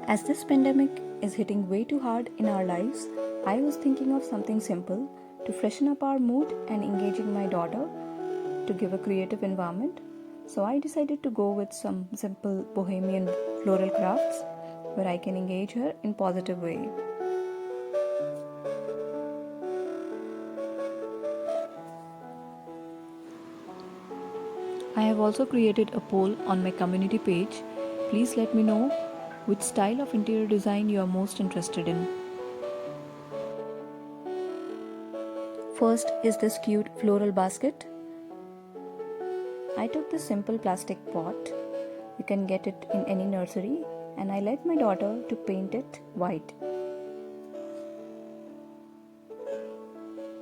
As this pandemic is hitting way too hard in our lives, I was thinking of something simple to freshen up our mood and engaging my daughter to give a creative environment. So I decided to go with some simple Bohemian floral crafts where I can engage her in positive way. I have also created a poll on my community page. Please let me know which style of interior design you are most interested in. First is this cute floral basket. I took this simple plastic pot. You can get it in any nursery, and I let my daughter to paint it white.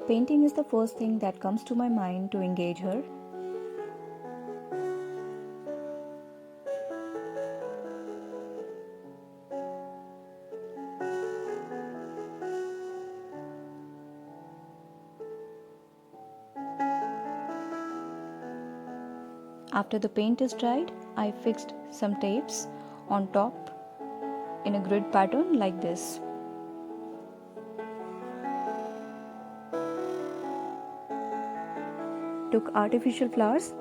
Painting is the first thing that comes to my mind to engage her. After the paint is dried, I fixed some tapes on top in a grid pattern like this. Took artificial flowers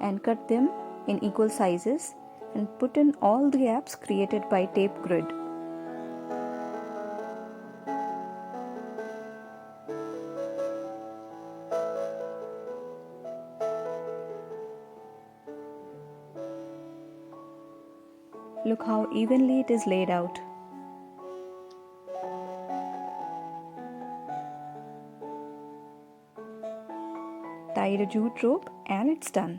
and cut them in equal sizes and put in all the gaps created by tape grid. Look how evenly it is laid out. Tied a jute rope and it's done.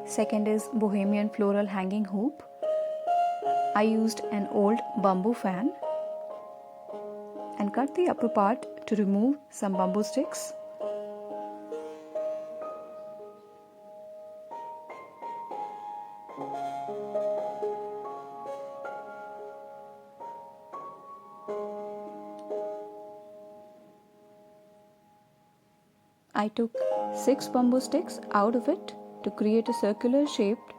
Second is Bohemian floral hanging hoop. I used an old bamboo fan and cut the upper part to remove some bamboo sticks. I took 6 bamboo sticks out of it to create a circular shaped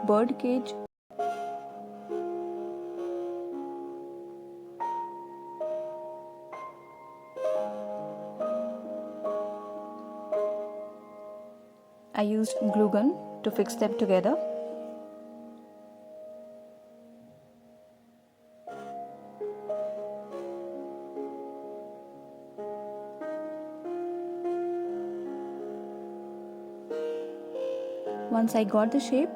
bird cage. I used glue gun to fix them together. Once I got the shape,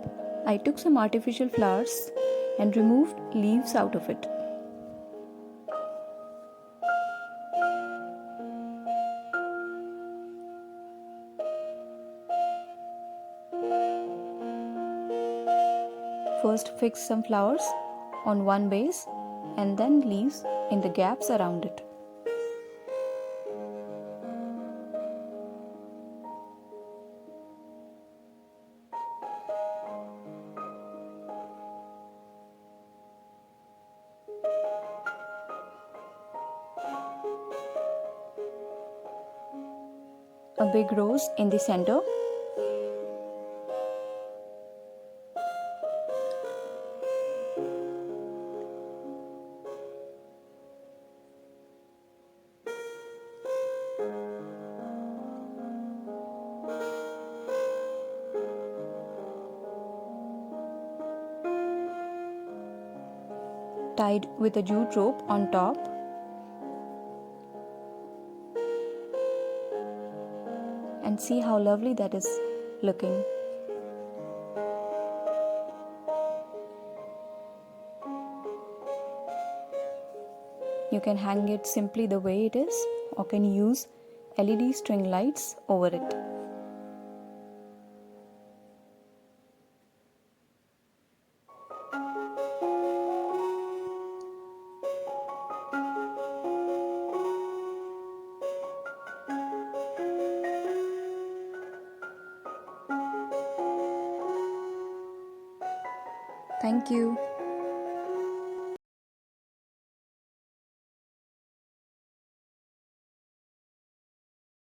I took some artificial flowers and removed leaves out of it. First fix some flowers on one base and then leaves in the gaps around it. A big rose in the center. Tied with a jute rope on top. And see how lovely that is looking. You can hang it simply the way it is, or can use LED string lights over it. Thank you.